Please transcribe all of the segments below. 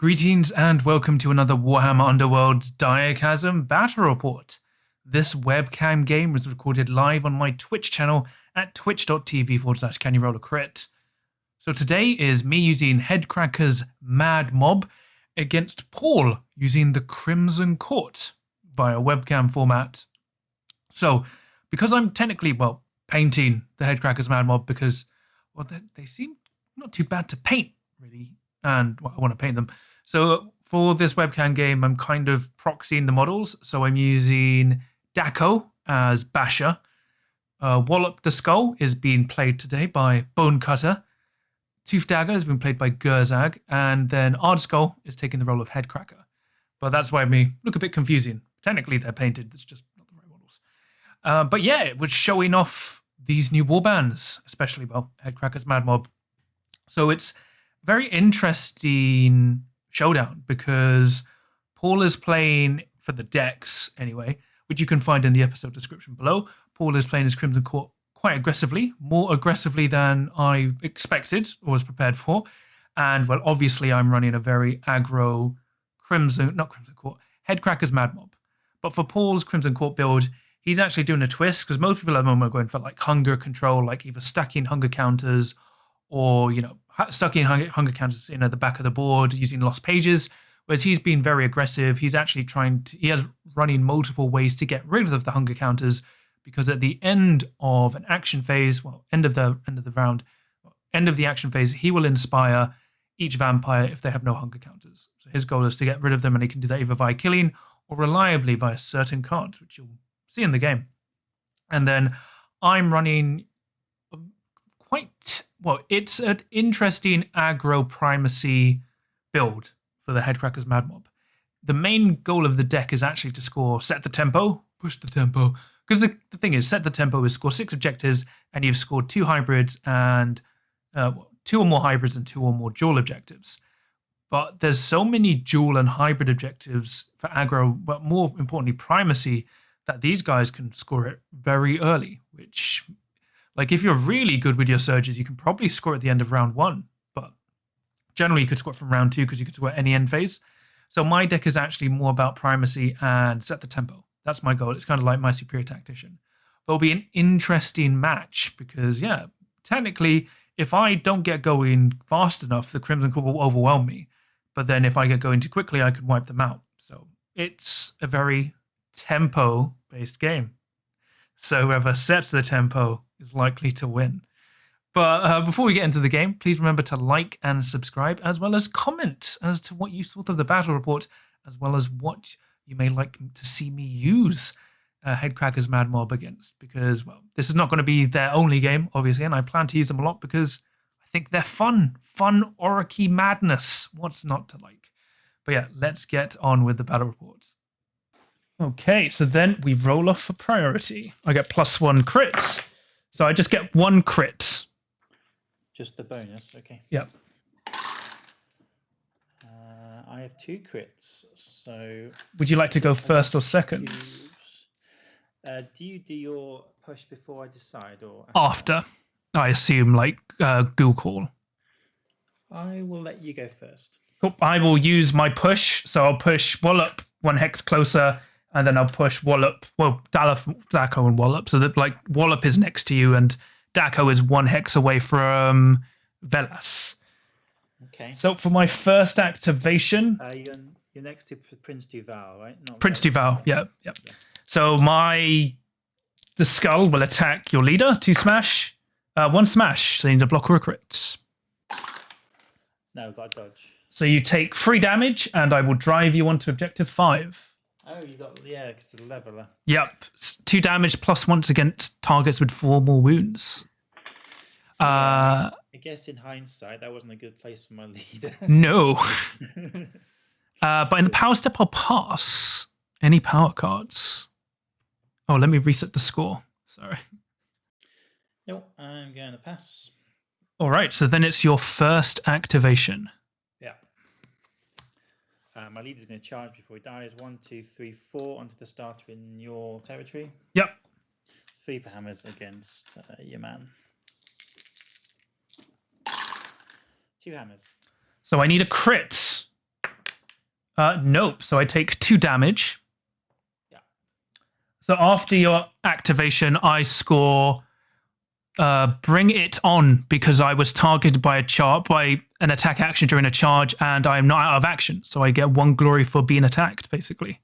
Greetings and welcome to another Warhammer Underworlds Direchasm Battle Report. This webcam game was recorded live on my Twitch channel at twitch.tv/CanYouRollACrit. So today is me using Hedkrakka's Madmob against Paul using the Crimson Court via webcam format. So because I'm technically, painting the Hedkrakka's Madmob because, they seem not too bad to paint, really, and I want to paint them. So for this webcam game, I'm kind of proxying the models. So I'm using Daco as Basher. Wallop the Skull is being played today by Bonecutter. Tooth Dagger has been played by Gurzag. And then Ard Skull is taking the role of Hedkrakka. But that's why it may look a bit confusing. Technically, they're painted. It's just not the right models. But yeah, it was showing off these new warbands, especially, Hedkrakka's Madmob. So it's very interesting showdown because Paul is playing for the decks anyway, which you can find in the episode description below. Paul is playing his Crimson Court quite aggressively, more aggressively than I expected or was prepared for. And obviously I'm running a very aggro Hedkrakka's Madmob. But for Paul's Crimson Court build, he's actually doing a twist because most people at the moment are going for like hunger control, like either stacking hunger counters or, stacking hunger counters in at the back of the board using lost pages, whereas he's been very aggressive. He's actually he has running multiple ways to get rid of the hunger counters because at the end of an action phase, end of the action phase, he will inspire each vampire if they have no hunger counters. So his goal is to get rid of them, and he can do that either via killing or reliably via certain cards, which you'll see in the game. And then I'm running it's an interesting aggro primacy build for the Hedkrakka's Madmob. The main goal of the deck is actually to set the tempo, push the tempo. Because the thing is, set the tempo is score 6 objectives, and you've scored 2 hybrids and 2 or more hybrids and 2 or more dual objectives. But there's so many dual and hybrid objectives for aggro, but more importantly, primacy, that these guys can score it very early, which, if you're really good with your surges, you can probably score at the end of round 1. But generally, you could score it from round 2 because you could score at any end phase. So my deck is actually more about primacy and set the tempo. That's my goal. It's kind of like my superior tactician. But it'll be an interesting match because, technically, if I don't get going fast enough, the Crimson Court will overwhelm me. But then if I get going too quickly, I can wipe them out. So it's a very tempo-based game. So whoever sets the tempo is likely to win. But before we get into the game, please remember to like and subscribe, as well as comment as to what you thought of the battle report, as well as what you may like to see me use Hedkrakka's Madmob against. Because, this is not going to be their only game, obviously, and I plan to use them a lot because I think they're fun. Fun Orruky madness. What's not to like? But let's get on with the battle reports. Okay, so then we roll off for priority. I get +1 crit. So I just get 1 crit. Just the bonus, okay. Yep. I have 2 crits, so... Would you like to go first or second? Do you do your push before I decide, or... After. I assume, Ghoul Call. I will let you go first. Cool. I will use my push, so I'll push Wallop 1 hex closer, and then I'll push Wallop, Daco and Wallop, so that Wallop is next to you and Daco is 1 hex away from Velas. Okay. So for my first activation... you're next to Prince Duval, right? Not Prince Duval, yeah. So the skull will attack your leader, 2 smash, 1 smash, so you need a block or a crit. No, got a dodge. So you take 3 damage, and I will drive you onto objective 5. Oh, you got, because it's a leveler. Yep. 2 damage plus once against targets with 4 more wounds. I guess in hindsight, that wasn't a good place for my leader. No. But in the power step, I'll pass any power cards. Oh, let me reset the score. Sorry. Nope, I'm going to pass. All right, so then it's your first activation. Yeah. My leader's going to charge before he dies. 1, 2, 3, 4 onto the starter in your territory. Yep. 3 for hammers against your man. 2 hammers. So I need a crit. Nope. So I take 2 damage. Yeah. So after your activation, I score Bring It On because I was targeted by an attack action during a charge, and I am not out of action. So I get 1 glory for being attacked, basically.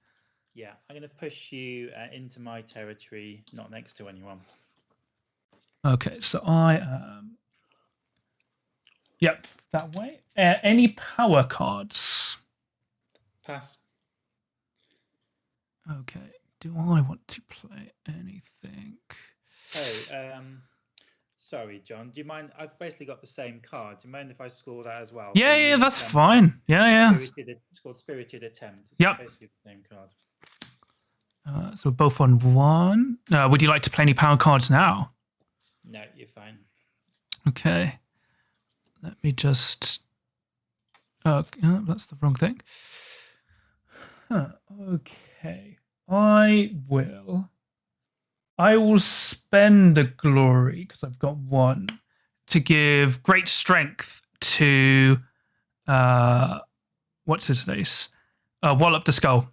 Yeah, I'm going to push you into my territory, not next to anyone. Okay, so I am. Yep, that way. Any power cards? Pass. Okay. Do I want to play anything? Oh, sorry, John. Do you mind? I've basically got the same card. Do you mind if I score that as well? Yeah, that's fine. Yeah. It's called Spirited Attempt. It's Yep. basically the same card. So we're both on 1. Would you like to play any power cards now? No, you're fine. Okay. Let me just. That's the wrong thing. Okay. I will spend a glory because I've got 1 to give great strength to what's his face? Wallop the Skull.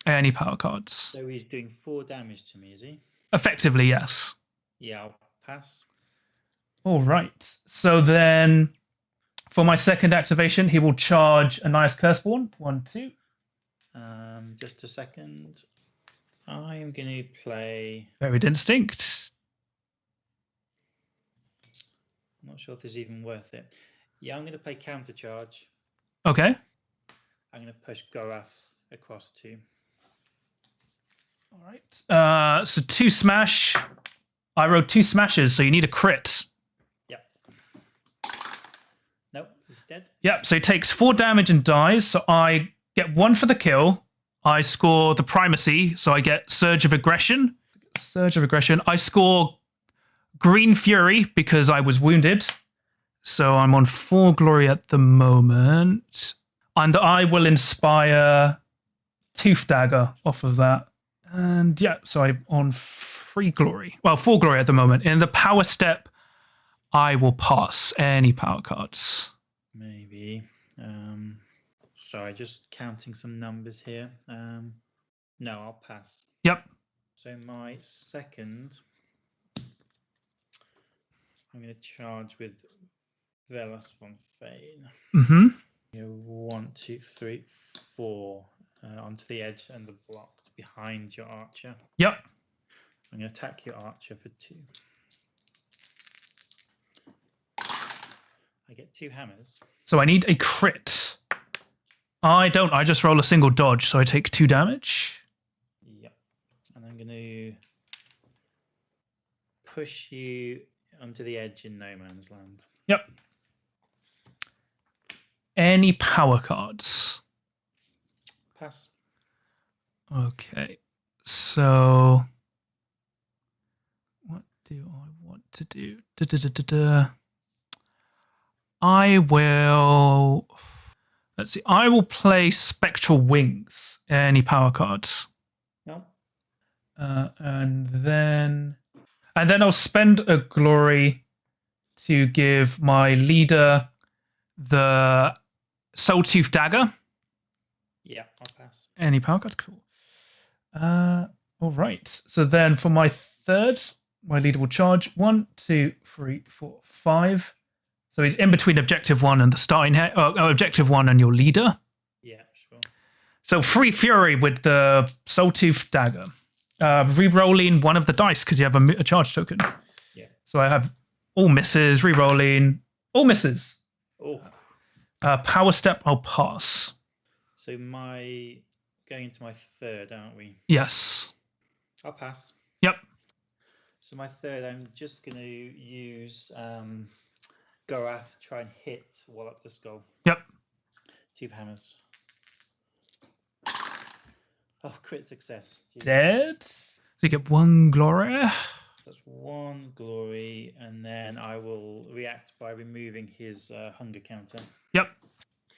Any power cards? So he's doing 4 damage to me, is he? Effectively, yes. Yeah, I'll pass. All right. So then, for my second activation, he will charge a nice Curseborn. 1, 2. Just a second. I'm going to play. Varied Instinct. I'm not sure if this is even worth it. Yeah, I'm going to play Counter Charge. Okay. I'm going to push Gorath across 2. All right. So 2 smash. I rolled 2 smashes, so you need a crit. Yep. Nope, he's dead. Yep. So he takes 4 damage and dies. So I get 1 for the kill. I score the primacy, so I get Surge of Aggression. I score Green Fury because I was wounded. So I'm on 4 glory at the moment. And I will inspire Tooth Dagger off of that. And yeah, so I'm on 3 glory. Well, 4 glory at the moment. In the power step, I will pass any power cards. Maybe. Sorry, just counting some numbers here. No, I'll pass. Yep. So my second, I'm going to charge with Velas von Fane. Mm-hmm. 1, 2, 3, 4 onto the edge and the block behind your archer. Yep. I'm going to attack your archer for 2. I get 2 hammers. So I need a crit. I don't. I just roll a single dodge, so I take 2 damage. Yep. And I'm going to push you onto the edge in no man's land. Yep. Any power cards? Pass. Okay. So what do I want to do? I will. Let's see. I will play Spectral Wings. Any power cards? No. And then I'll spend a glory to give my leader the Soul Tooth Dagger. Yeah, I'll pass. Any power cards? Cool. All right. So then for my third, my leader will charge 1, 2, 3, 4, 5. So he's in between objective 1 and the starting objective 1 and your leader. Yeah, sure. So free fury with the Soul Tooth Dagger. Re-rolling 1 of the dice because you have a charge token. Yeah. So I have all misses, re-rolling, all misses. Oh. Power step, I'll pass. So going into my third, aren't we? Yes. I'll pass. Yep. So my third, I'm just going to use Gorath, try and hit Wallop the Skull. Yep. 2 hammers. Oh, crit success. Jeez. Dead. So you get 1 glory. So that's 1 glory, and then I will react by removing his hunger counter. Yep.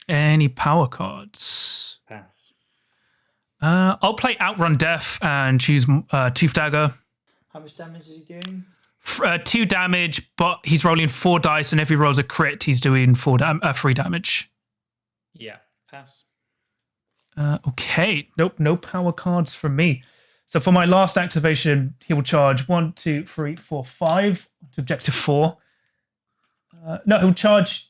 Any power cards? Pass. I'll play Outrun Death and choose Tooth Dagger. How much damage is he doing? 2 damage, but he's rolling 4 dice, and if he rolls a crit, he's doing 3 damage. Yeah, pass. Okay. Nope. No power cards from me. So for my last activation, he will charge 1, 2, 3, 4, 5 to objective 4. No, he'll charge.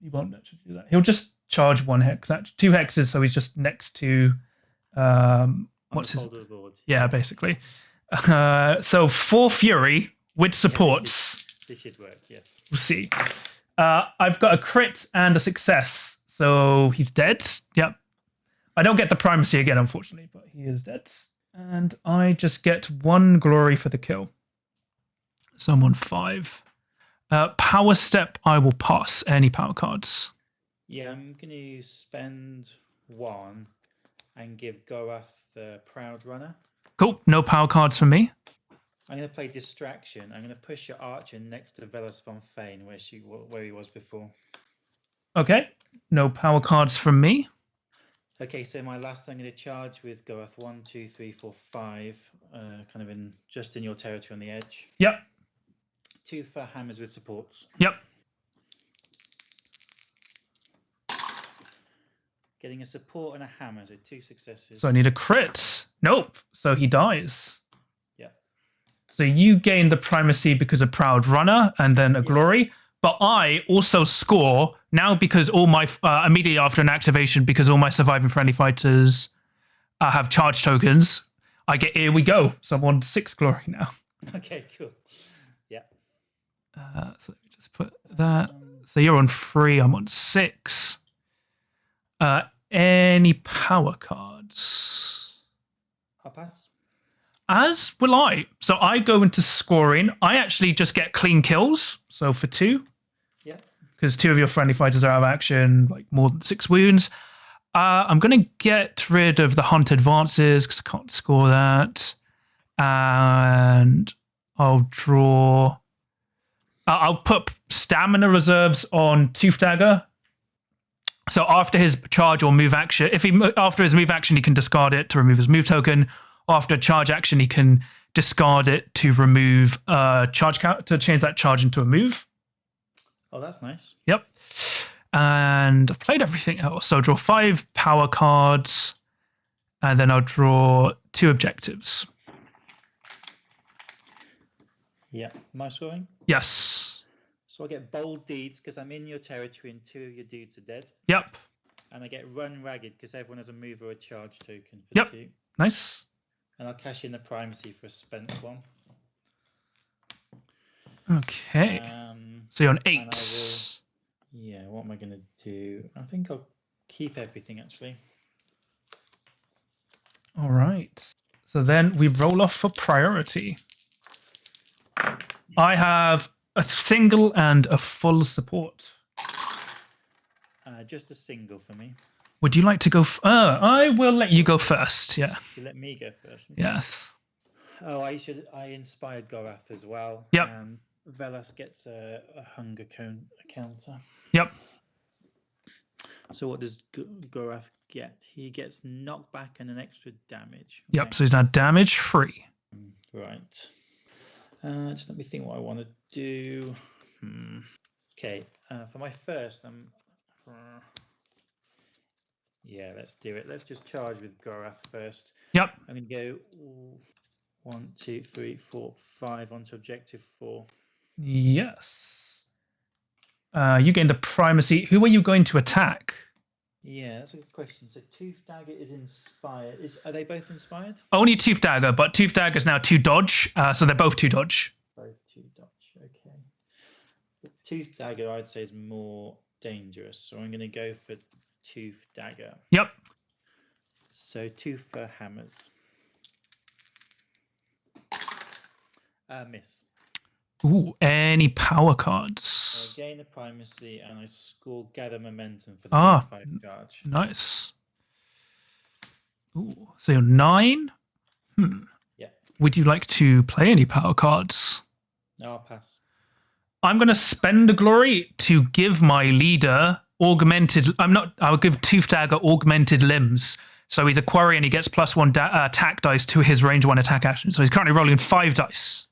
He won't actually do that. He'll just charge 1 hex. That's 2 hexes, so he's just next to. What's his? Yeah, basically. So 4 fury with supports. This should work. Yes. We'll see. I've got a crit and a success, so he's dead. Yep. I don't get the primacy again, unfortunately, but he is dead. And I just get 1 glory for the kill. So I'm on 5. Power step, I will pass. Any power cards? Yeah, I'm going to spend 1 and give Gorath the Proud Runner. Cool. No power cards from me. I'm going to play Distraction. I'm going to push your archer next to Velas von Fane, where he was before. Okay. No power cards from me. Okay, so my last, I'm going to charge with Gorath 1, 2, 3, 4, 5, kind of just in your territory on the edge. Yep. 2 for hammers with supports. Yep. Getting a support and a hammer, so 2 successes. So I need a crit. Nope. So he dies. Yeah. So you gain the primacy because of Proud Runner and then a glory. But I also score now because all my immediately after an activation, because all my surviving friendly fighters have charge tokens. I get here we go. So I'm on 6 glory now. Okay, cool. Yeah. So let me just put that. So you're on 3. I'm on 6. Any power cards? I'll pass. As will I. So I go into scoring. I actually just get clean kills. So for 2. Yeah. Because 2 of your friendly fighters are out of action, like more than 6 wounds. I'm going to get rid of the Hunt Advances because I can't score that. And I'll draw. I'll put Stamina Reserves on Tooth Dagger. So after his charge or move action, after his move action, he can discard it to remove his move token. After charge action, he can discard it to remove charge count, to change that charge into a move. Oh, that's nice. Yep. And I've played everything else. So I'll draw 5 power cards, and then I'll draw 2 objectives. Yeah. Am I scoring? Yes. So I get Bold Deeds because I'm in your territory and 2 of your dudes are dead. Yep. And I get Run Ragged because everyone has a move or a charge token for Yep. 2. Nice. And I'll cash in the primacy for a spent one. Okay. So you're on 8. Yeah, what am I going to do? I think I'll keep everything, actually. All right. So then we roll off for priority. I have a single and a full support. Just a single for me. Would you like to go? I will let you go first. Yeah. You let me go first. Yes. Oh, I inspired Gorath as well. Yep. Velas gets a hunger counter. Yep. So what does Gorath get? He gets knockback and an extra damage. Okay. Yep. So he's now damage free. Right. Just let me think what I want to do. Okay. For my first, yeah, let's do it. Let's just charge with Gorath first. Yep. I'm going to go 1, 2, 3, 4, 5 onto objective 4. Yes. You gain the primacy. Who are you going to attack? Yeah, that's a good question. So Tooth Dagger is inspired. Are they both inspired? Only Tooth Dagger, but Tooth Dagger is now 2 dodge, so they're both 2 dodge. Both 2 dodge, okay. The Tooth Dagger, I'd say, is more dangerous, so I'm going to go for Tooth Dagger. Yep. So 2 for hammers. Miss. Ooh, any power cards? So I gain the primacy and I score Gather Momentum for the 5 charge. Nice. Ooh, so you're 9? Yeah. Would you like to play any power cards? No, I'll pass. I'm going to spend a glory to give my leader augmented. I'll give Tooth Dagger augmented limbs. So he's a quarry and he gets +1 attack dice to his range 1 attack action. So he's currently rolling 5 dice.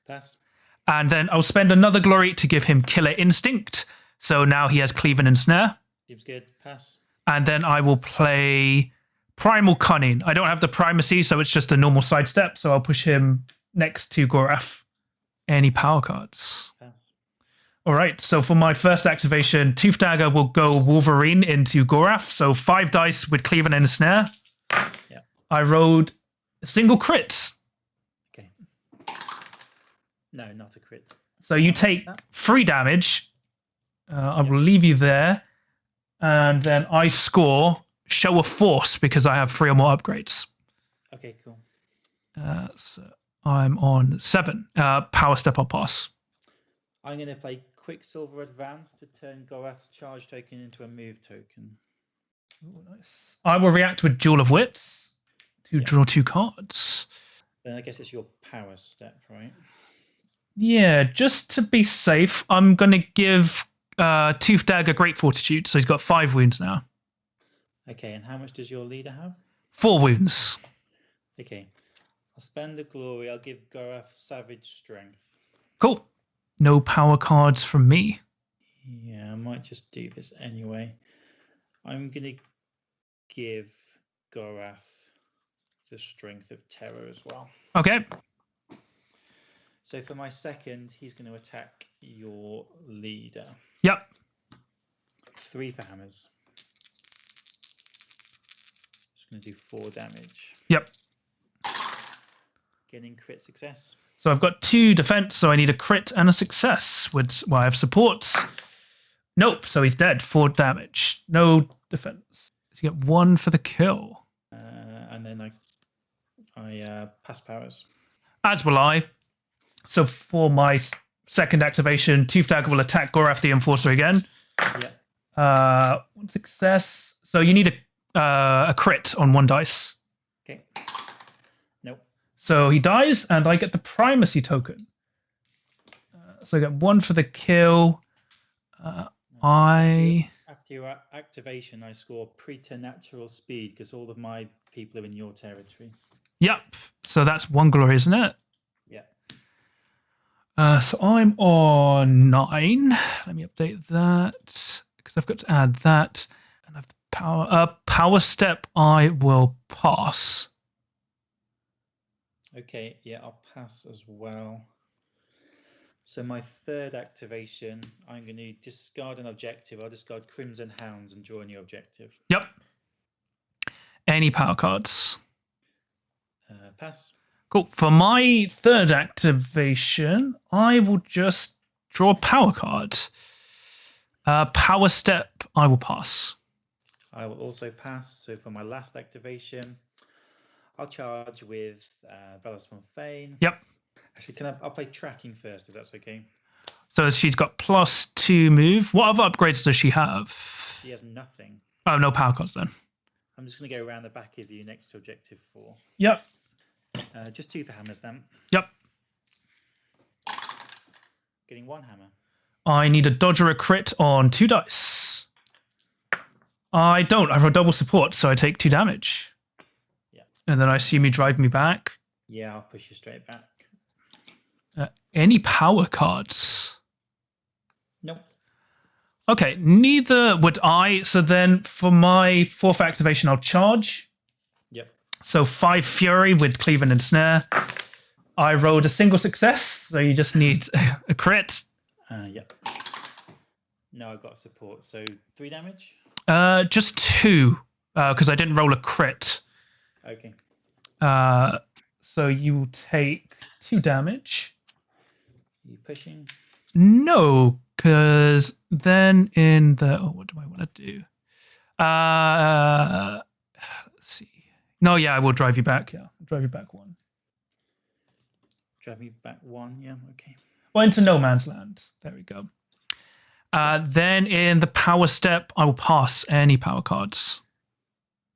Pass. And then I'll spend another glory to give him Killer Instinct. So now he has Cleave and Ensnare. Seems good. Pass. And then I will play Primal Cunning. I don't have the primacy, so it's just a normal sidestep. So I'll push him next to Goraf. Any power cards? Pass. All right. So for my first activation, Tooth Dagger will go Wolverine into Goraf. So 5 dice with Cleave and Ensnare. Yeah. I rolled a single crit. Okay. No, not a crit. So you take 3 damage. I will leave you there. And then I score Show of Force because I have 3 or more upgrades. Okay, cool. So I'm on 7. Power Step, I'll pass. I'm going to play Quicksilver Advance to turn Goraf's charge token into a move token. Ooh, nice. I will react with Jewel of Wits to draw 2 cards. Then I guess it's your power step, right? Yeah, just to be safe, I'm going to give Tooth Dagger Great Fortitude. So he's got 5 wounds now. Okay, and how much does your leader have? 4 wounds. Okay. I'll spend the glory. I'll give Goraf Savage Strength. Cool. No power cards from me. Yeah, I might just do this anyway. I'm going to give Goraf the Strength of Terror as well. Okay. So for my second, he's going to attack your leader. Yep. 3 for hammers. Just going to do 4 damage. Yep. Getting crit success. So I've got 2 defense, so I need a crit and a success. I have supports. Nope, so he's dead. 4 damage. No defense. So you get 1 for the kill. And then I pass powers. As will I. So for my second activation, Tooth Dagger will attack Goraf the Enforcer again. Yeah. 1 success. So you need a crit on 1 dice. Okay. Nope. So he dies, and I get the primacy token. So I get 1 for the kill. After your activation, I score preternatural speed because all of my people are in your territory. Yep. So that's 1 glory, isn't it? Yeah. So I'm on 9. Let me update that because I've got to add that. And I have the power. Power step. I will pass. Okay. Yeah, I'll pass as well. So my third activation, I'm going to discard an objective. I'll discard Crimson Hounds and draw a new objective. Yep. Any power cards? Pass. Cool. For my third activation, I will just draw a power card. Power step, I will pass. I will also pass. So for my last activation, I'll charge with Velas von Fane. Yep. Actually, I'll play tracking first, if that's okay. So she's got +2 move. What other upgrades does she have? She has nothing. Oh, no power cards then. I'm just going to go around the back of you next to objective 4. Yep. Just 2 for hammers then. Yep. Getting 1 hammer. I need a dodge or a crit on 2 dice. I don't. I roll double support, so I take 2 damage. Yeah. And then I assume you drive me back. Yeah, I'll push you straight back. Any power cards? Nope. Okay, neither would I. So then for my 4th activation, I'll charge. Yep. So 5 Fury with Cleave and Ensnare. I rolled a single success, so you just need a crit. Yep. No, I've got support. So 3 damage? Just 2, because I didn't roll a crit. Okay. So you will take 2 damage. You pushing? No, because then in the... Oh, what do I want to do? Let's see. No, yeah, I will drive you back. Yeah, I'll drive you back 1. Drive me back 1, yeah, okay. Well, into no man's land. There we go. Then in the power step, I will pass any power cards.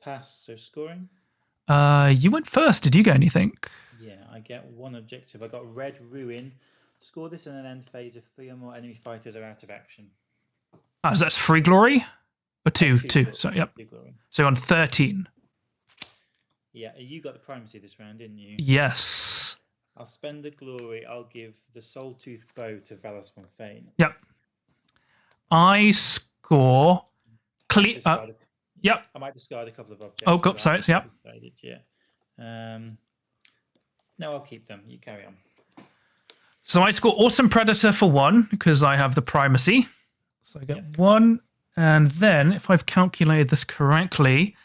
Pass, so scoring? You went first. Did you get anything? Yeah, I get 1 objective. I got Red Ruin. Score this in an end phase if 3 or more enemy fighters are out of action. So that's 3 glory? Or 2? 2. Glory. So, yep. 2 glory. So you're on 13. Yeah, you got the primacy this round, didn't you? Yes. I'll spend the glory. I'll give the Soul Tooth Bow to Velas von Fane. Yep. I score... Yep. I might discard a couple of objects. Oh, go, sorry. Yep. Decided, yeah. No, I'll keep them. You carry on. So I score Awesome Predator for 1 because I have the primacy. So I get 1. And then, if I've calculated this correctly,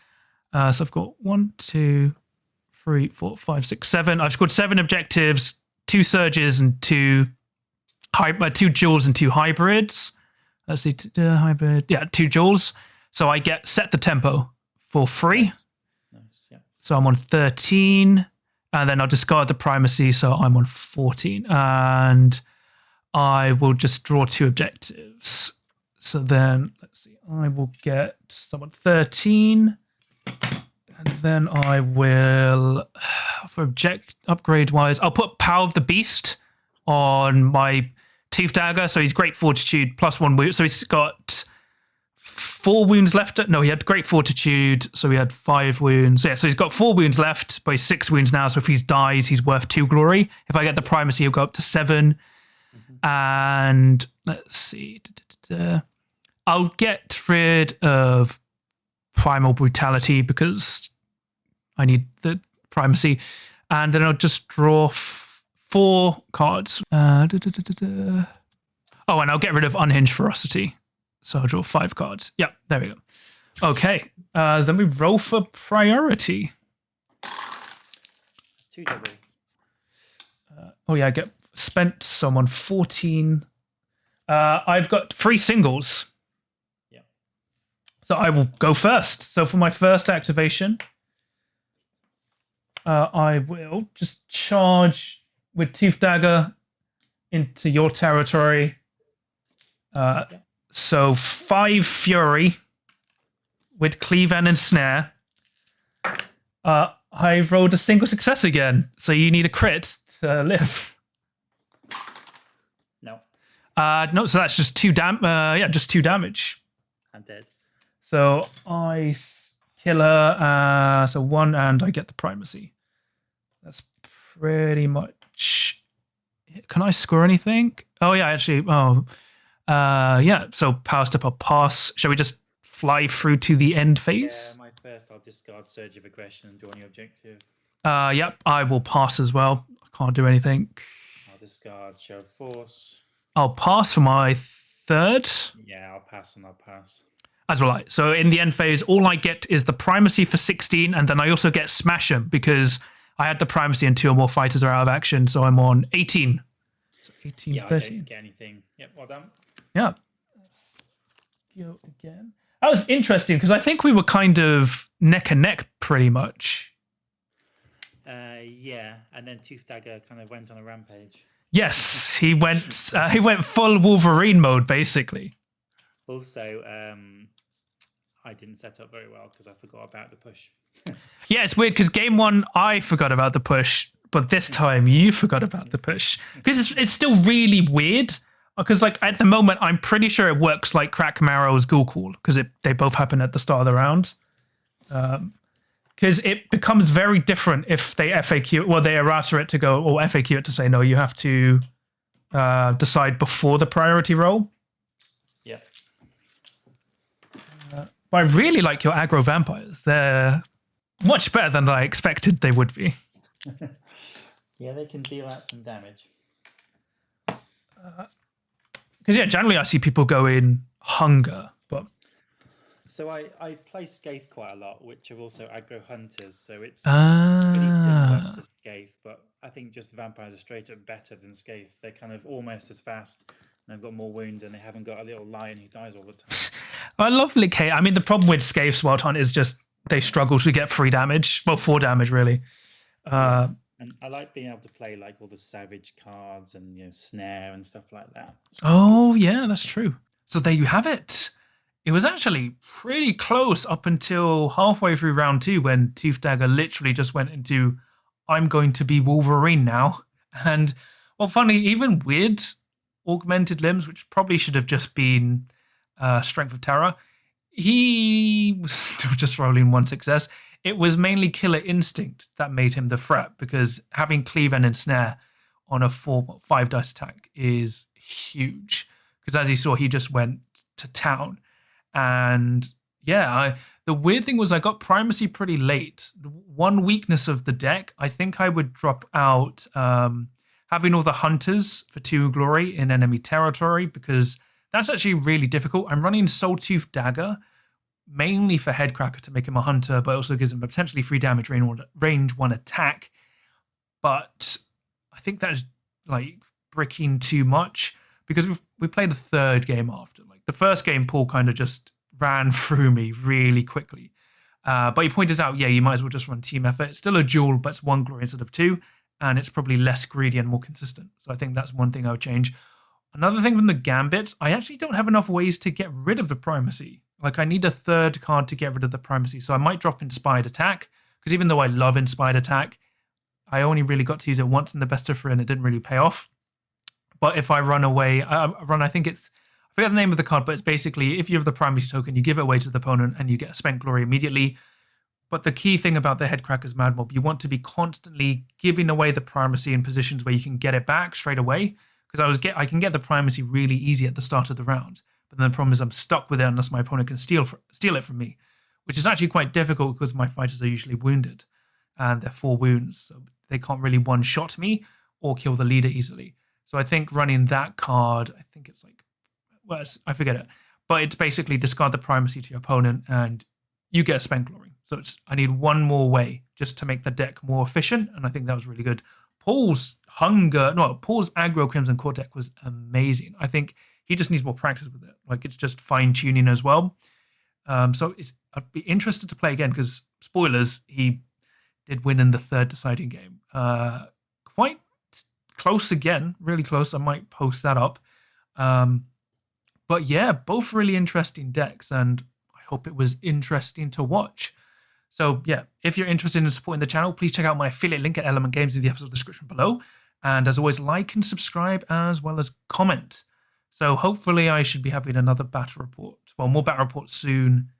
so I've got 1, 2, 3, 4, 5, 6, 7. I've scored 7 objectives, 2 surges, and 2 duels and 2 hybrids. Let's see, hybrid. Yeah, 2 duels. So I get set the tempo for free. Nice, yeah. So I'm on 13. And then I'll discard the primacy, so I'm on 14. And I will just draw 2 objectives. So then, let's see, I will get someone 13. And then I will, for upgrade-wise, I'll put Power of the Beast on my Tooth Dagger. So he's Great Fortitude, +1 wound. So he's got 4 wounds left. No, he had Great Fortitude, so he had 5 wounds. Yeah, so he's got 4 wounds left, but he's 6 wounds now. So if he dies, he's worth 2 glory. If I get the primacy, he'll go up to 7. And let's see. I'll get rid of Primal Brutality because I need the primacy. And then I'll just draw 4 cards. Oh, and I'll get rid of Unhinged Ferocity. So I'll draw 5 cards. Yep, there we go. Okay, then we roll for priority. 2 doubles. Oh yeah, I get spent someone 14. I've got 3 singles. Yeah. So I will go first. So for my first activation, I will just charge with Tooth Dagger into your territory. So 5 Fury with Cleave and Ensnare. I rolled a single success again, so you need a crit to live. No. No, so that's just 2 just 2 damage. I'm dead. So I kill her, so 1, and I get the primacy. That's pretty much. Can I score anything? Oh yeah, actually. Oh. Yeah, so power step, I'll pass. Shall we just fly through to the end phase? Yeah, my first, I'll discard Surge of Aggression and draw a new objective. Yep, I will pass as well. I can't do anything. I'll discard Show of Force. I'll pass for my 3rd. Yeah, I'll pass and I'll pass. As will I. So in the end phase, all I get is the primacy for 16, and then I also get Smash 'em because I had the primacy and 2 or more fighters are out of action, so I'm on 18. So 18, yeah, 13. I don't get anything. Yep, well done. Yeah. Go again. That was interesting because I think we were kind of neck and neck pretty much. Yeah, and then Tooth Dagger kind of went on a rampage. Yes, he went full Wolverine mode basically. Also, I didn't set up very well because I forgot about the push. Yeah, it's weird because game 1 I forgot about the push, but this time you forgot about the push because it's still really weird. Because like at the moment, I'm pretty sure it works like Crack Marrow's Ghoul Call because they both happen at the start of the round. Because it becomes very different if they FAQ, well, they errata it to go, or FAQ it to say, no, you have to decide before the priority roll. Yeah. But I really like your aggro vampires. They're much better than I expected they would be. Yeah, they can deal out some damage. Because yeah, generally I see people go in Hunger, but so I play Scathe quite a lot, which are also aggro hunters. So it's pretty similar to Scathe, but I think just vampires are straight up better than Scathe. They're kind of almost as fast, and they've got more wounds, and they haven't got a little lion who dies all the time. I love Kate. I mean, the problem with Scaife's Wild Hunt is just they struggle to get 3 damage. Well, 4 damage really. And I like being able to play like all the savage cards and snare and stuff like that. Oh yeah, that's true. So there you have it. It was actually pretty close up until halfway through round 2 when Tooth Dagger literally just went into I'm going to be Wolverine now. And well, funny, even with augmented limbs, which probably should have just been Strength of Terror, he was still just rolling 1 success. It was mainly Killer Instinct that made him the threat because having Cleave and Ensnare on a 5 dice attack is huge. Because as you saw, he just went to town. And Yeah, the weird thing was I got primacy pretty late. One weakness of the deck, I think I would drop out having all the hunters for 2 glory in enemy territory, because that's actually really difficult. I'm running Soultooth Dagger mainly for Hedkrakka to make him a hunter, but it also gives him a potentially 3 damage range 1 attack. But I think that's like bricking too much, because we played a third game after. Like the first game, Paul kind of just ran through me really quickly. But he pointed out, yeah, you might as well just run team effort. It's still a duel, but it's 1 glory instead of 2, and it's probably less greedy and more consistent. So I think that's one thing I would change. Another thing from the Gambit, I actually don't have enough ways to get rid of the primacy. Like I need a 3rd card to get rid of the primacy. So I might drop Inspired Attack, because even though I love Inspired Attack, I only really got to use it once in the best of 3 and it didn't really pay off. But if I run away, I think it's, I forget the name of the card, but it's basically if you have the primacy token, you give it away to the opponent and you get a spent glory immediately. But the key thing about the Hedkrakka's Madmob, you want to be constantly giving away the primacy in positions where you can get it back straight away. Because I can get the primacy really easy at the start of the round. But then the problem is I'm stuck with it unless my opponent can steal it from me, which is actually quite difficult because my fighters are usually wounded and they're 4 wounds. So they can't really one-shot me or kill the leader easily. So I think running that card, I think it's like, well, I forget it. But it's basically discard the primacy to your opponent and you get a spent glory. So I need one more way just to make the deck more efficient. And I think that was really good. Paul's aggro Crimson Core deck was amazing. I think he just needs more practice with it. Like it's just fine tuning as well. So I'd be interested to play again because spoilers, he did win in the 3rd deciding game. Quite close again, really close. I might post that up. But yeah, both really interesting decks, and I hope it was interesting to watch. So yeah, if you're interested in supporting the channel, please check out my affiliate link at Element Games in the episode description below. And as always, like and subscribe as well as comment. So hopefully I should be having another battle report. Well, more battle reports soon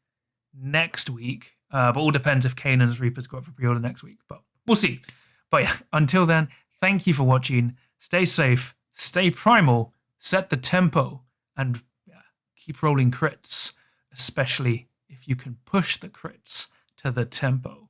next week. But all depends if Kanan's Reapers go up for pre-order next week. But we'll see. But yeah, until then, thank you for watching. Stay safe, stay primal, set the tempo, and yeah, keep rolling crits, especially if you can push the crits to the tempo.